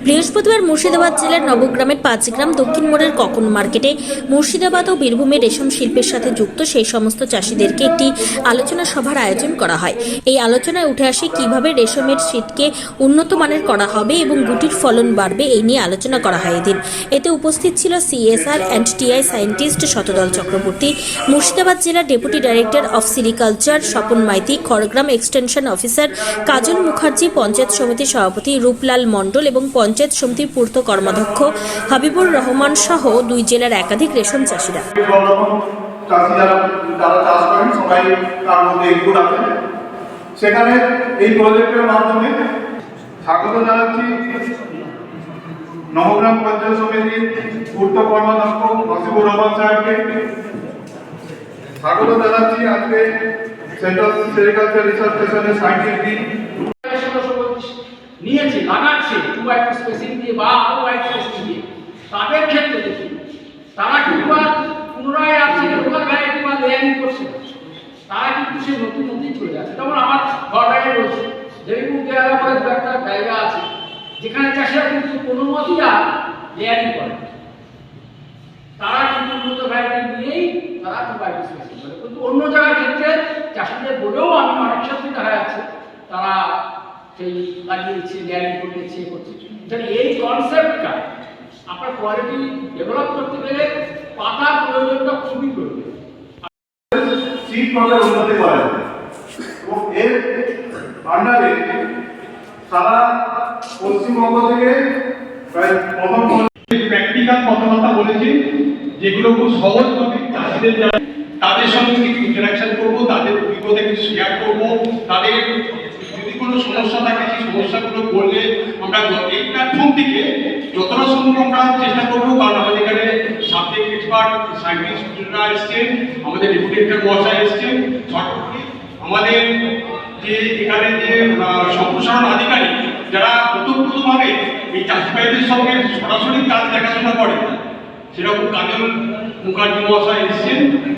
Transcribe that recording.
বৃহস্পতিবার মুর্শিদাবাদ জেলার নবগ্রামের 5 গ্রাম দক্ষিণ মোড়ের কখন মার্কেটে মুর্শিদাবাদ ও বীরভূমের রেশম শিল্পের সাথে যুক্ত সেই সমস্ত চাষিদেরকে একটি আলোচনা সভার আয়োজন করা হয়। এই আলোচনায় উঠে আসে কিভাবে রেশমের শীতকে উন্নত মানের করা হবে এবং গুটির ফলন বাড়বে, এই নিয়ে আলোচনা করা হয় এদিন। এতে উপস্থিত ছিল CSR and TI scientist Shatadal Chakraborty, Murshidabad জেলার deputy director of sericulture Swapan Maiti, Khargram extension officer Kajal Mukherjee, panchayat সমিতির সভাপতি রূপলাল মণ্ডল এবং পঞ্চায়েত সমিতির পূর্ত কর্মাধ্যক্ষ হাবিবুর রহমান সহ 2 জেলার একাধিক রেশম চাষিরা। সেখানে এই প্রজেক্টের মাধ্যমে স্বাগত জানাচ্ছি নবগ্রাম পঞ্চায়েত সমিতির পূর্ত কর্মাধ্যক্ষ হাবিবুর রহমান সাহেবকে। স্বাগত জানাচ্ছি আজকে সেন্ট্রাল সেরিকালচার রিসার্চ স্টেশনের সায়েন্টিস্ট নিয়েছে লাগাচ্ছে 2 স্পেসিং দিয়ে বা আরো ওয়াইড স্পেসিং দিয়ে, তাদের ক্ষেত্রে দেখি তারা কিন্তু পুনরায় আসছে লোকাল ভ্যারাইটি বা লেয়ারিং করছে, তারা কিন্তু সে নতুন চলে যাচ্ছে। যেমন আমার ঘরটাকে বলছে যেরকম দেওয়ার পরে দু একটা জায়গা আছে যেখানে চাষিরা কিন্তু কোনো মতেই আর লেয়ারিং করে, তারা কিন্তু উন্নত ভ্যারাইটি নিয়েই তারা 2 স্পেসিং করে। কিন্তু অন্য জায়গার ক্ষেত্রে চাষিদের বলেও আমি অনেক ক্ষেত্রে দেখা যাচ্ছে তারা সেই লাগিয়েছে, লেয়ারিং করতেছে করছে। এই কনসেপ্টটা আপনার কোয়ালিটি ডেভেলপ করতে গেলে পাতার প্রয়োজনটা খুবই প্রয়োজন। শীত পাতার উন্নতি করা যায় এবং এর আন্ডারে সারা পশ্চিমবঙ্গ থেকে প্রায় প্রথম প্র্যাকটিক্যাল কথাবার্তা বলেছি, যেগুলো খুব সহজভাবে চাষিদের যারা তাদের সঙ্গে কিছু ইন্টারাকশন করবো, তাদের অভিজ্ঞতা কিছু শেয়ার করবো, তাদের যদি কোনো সমস্যা থাকে সেই সমস্যাগুলো বললে আমরা এই প্ল্যাটফর্ম থেকে যতটা সম্ভব আমরা চেষ্টা করবো। কারণ আমাদের এখানে সাবজেক্ট এক্সপার্ট সায়েন্টিস্টরা এসছেন, আমাদের ডেপুটেক্টর মহাশয় এসছেন, সরকারি আমাদের যে এখানে যে সম্প্রসারণ আধিকারিক যারা ওতপ্রোতভাবে এই চাষি ভাইদের সঙ্গে সরাসরি কাজ দেখাশোনা করে, সেরকম কাজল মুখার্জি মহাশয় এসছেন।